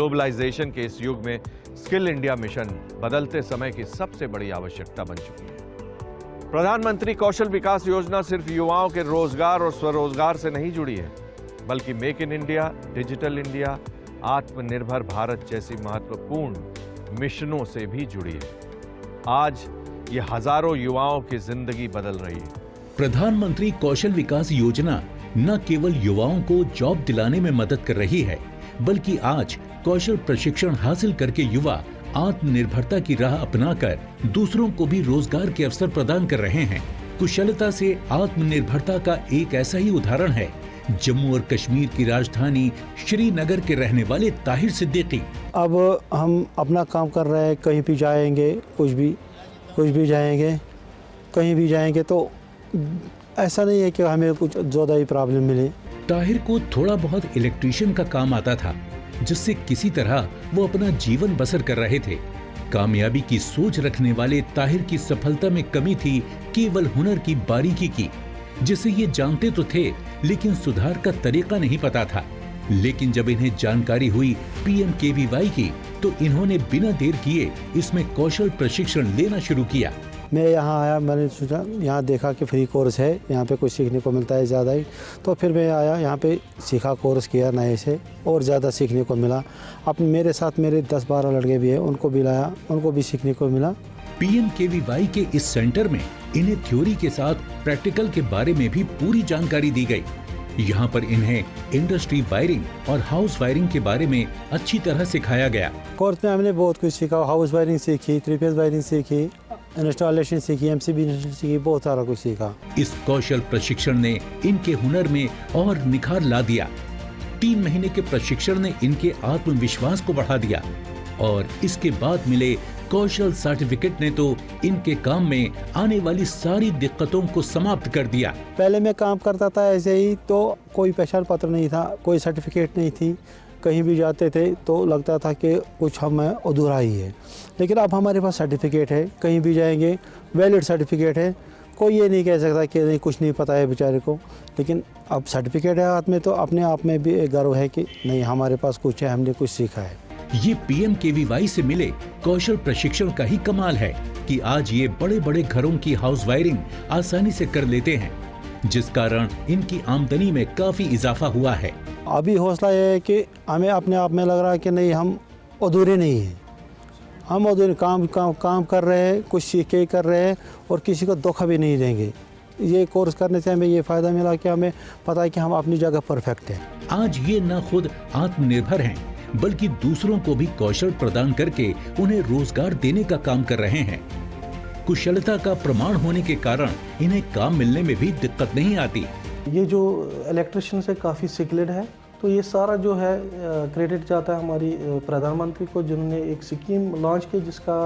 Globalisation के इस युग में स्किल इंडिया मिशन बदलते समय की सबसे बड़ी आवश्यकता बन चुकी है। प्रधानमंत्री कौशल विकास योजना सिर्फ युवाओं के रोजगार और स्वरोजगार से नहीं जुड़ी है, बल्कि make in India, digital India, आत्मनिर्भर भारत जैसी महत्वपूर्ण मिशनों से भी जुड़ी है। आज ये हजारों युवाओं की जिंदगी बदल रही है। प्रधानमंत्री कौशल विकास योजना न केवल युवाओं को जॉब दिलाने में मदद कर रही है, बल्कि आज कौशल प्रशिक्षण हासिल करके युवा आत्मनिर्भरता की राह अपनाकर दूसरों को भी रोजगार के अवसर प्रदान कर रहे हैं। कुशलता से आत्मनिर्भरता का एक ऐसा ही उदाहरण है जम्मू और कश्मीर की राजधानी श्रीनगर के रहने वाले ताहिर सिद्दीकी। अब हम अपना काम कर रहे हैं, कहीं भी जाएंगे, कुछ भी जाएंगे, कहीं भी जाएंगे तो ऐसा नहीं है कि हमें कुछ ज़्यादा ही प्रॉब्लम मिले। ताहिर को थोड़ा बहुत इलेक्ट्रीशियन का काम आता था, जिससे किसी तरह वो अपना जीवन बसर कर रहे थे। कामयाबी की सोच रखने वाले ताहिर की सफलता में कमी थी केवल हुनर की बारीकी की, जिसे ये जानते तो थे लेकिन सुधार का तरीका नहीं पता था। लेकिन जब इन्हें जानकारी हुई PMKVY की, तो इन्होंने बिना देर किए इसमें कौशल प्रशिक्षण लेना शुरू किया। मैं यहाँ आया, मैंने सोचा यहाँ देखा कि फ्री कोर्स है, यहाँ पे कुछ सीखने को मिलता है ज़्यादा ही, तो फिर मैं आया यहाँ पे सीखा, कोर्स किया नए से और ज़्यादा सीखने को मिला। अब मेरे साथ मेरे 10-12 लड़के भी हैं, उनको भी लाया, उनको भी सीखने को मिला। PMKVY के इस सेंटर में इन्हें थ्योरी के साथ प्रैक्टिकल के बारे में भी पूरी जानकारी दी गई। यहाँ पर इन्हें इंडस्ट्री वायरिंग और हाउस वायरिंग के बारे में अच्छी तरह सिखाया गया। कोर्स में हमने बहुत कुछ सीखा, हाउस वायरिंग सीखी, 3 फेज वायरिंग सीखी, इंस्टॉलेशन सीखी, MCB इंस्टॉलेशन सीखी, बहुत सारा कुछ सीखा। इस कौशल प्रशिक्षण ने इनके हुनर में और निखार ला दिया। 3 महीने के प्रशिक्षण ने इनके आत्मविश्वास को बढ़ा दिया और इसके बाद मिले कौशल सर्टिफिकेट ने तो इनके काम में आने वाली सारी दिक्कतों को समाप्त कर दिया। पहले मैं काम करता था ऐसे ही, तो कोई पहचान पत्र नहीं था, कोई सर्टिफिकेट नहीं थी, कहीं भी जाते थे तो लगता था कि कुछ हमें अधूरा ही है। लेकिन अब हमारे पास सर्टिफिकेट है, कहीं भी जाएंगे वैलिड सर्टिफिकेट है, कोई ये नहीं कह सकता कि नहीं कुछ नहीं पता है बेचारे को। लेकिन अब सर्टिफिकेट है हाथ में तो अपने आप में भी एक गर्व है कि नहीं हमारे पास कुछ है, हमने कुछ सीखा है। ये PMKVY से मिले कौशल प्रशिक्षण का ही कमाल है कि आज ये बड़े बड़े घरों की हाउस वायरिंग आसानी से कर लेते हैं, जिस कारण इनकी आमदनी में काफी इजाफा हुआ है। अभी हौसला ये है कि हमें अपने आप में लग रहा है कि नहीं हम अधूरे नहीं हैं, हम अधूरे काम कर रहे हैं, कुछ सीख के कर रहे हैं और किसी को धोखा भी नहीं देंगे। ये कोर्स करने से हमें ये फ़ायदा मिला कि हमें पता है कि हम अपनी जगह परफेक्ट हैं। आज ये न खुद आत्मनिर्भर हैं, बल्कि दूसरों को भी कौशल प्रदान करके उन्हें रोजगार देने का काम कर रहे हैं। कुशलता का प्रमाण होने के कारण इन्हें काम मिलने में भी दिक्कत नहीं आती। ये जो इलेक्ट्रिशियन से काफ़ी स्किल्ड है, तो ये सारा जो है क्रेडिट जाता है हमारी प्रधानमंत्री को, जिन्होंने एक स्कीम लॉन्च की जिसका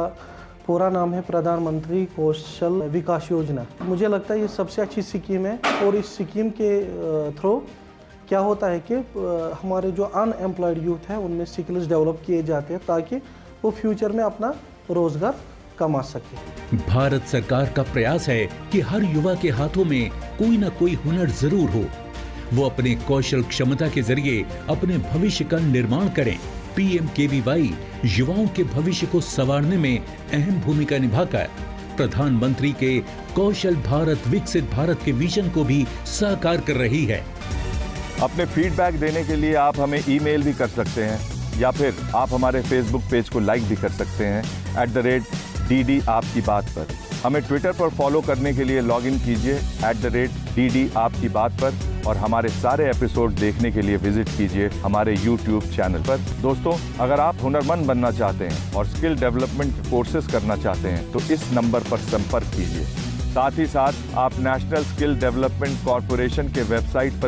पूरा नाम है प्रधानमंत्री कौशल विकास योजना। मुझे लगता है ये सबसे अच्छी स्कीम है और इस स्कीम के थ्रू क्या होता है कि हमारे जो अनएम्प्लॉयड यूथ हैं उनमें स्किल्स डेवलप किए जाते हैं ताकि वो फ्यूचर में अपना रोजगार कमा सके। भारत सरकार का प्रयास है कि हर युवा के हाथों में कोई न कोई हुनर जरूर हो, वो अपने कौशल क्षमता के जरिए अपने भविष्य का निर्माण करें। PMKVY युवाओं के भविष्य को संवारने में अहम भूमिका निभाकर प्रधानमंत्री के कौशल भारत विकसित भारत के विजन को भी साकार कर रही है। अपने फीडबैक देने के लिए आप हमें ईमेल भी कर सकते हैं या फिर आप हमारे फेसबुक पेज को लाइक भी कर सकते हैं @DD आपकी बात पर। हमें ट्विटर पर फॉलो करने के लिए लॉगिन कीजिए @DD आपकी बात पर और हमारे सारे एपिसोड देखने के लिए विजिट कीजिए हमारे YouTube चैनल पर। दोस्तों, अगर आप हुनरमंद बनना चाहते हैं और स्किल डेवलपमेंट कोर्सेज करना चाहते हैं तो इस नंबर पर संपर्क कीजिए। साथ ही साथ आप नेशनल स्किल डेवलपमेंट कॉरपोरेशन के वेबसाइट पर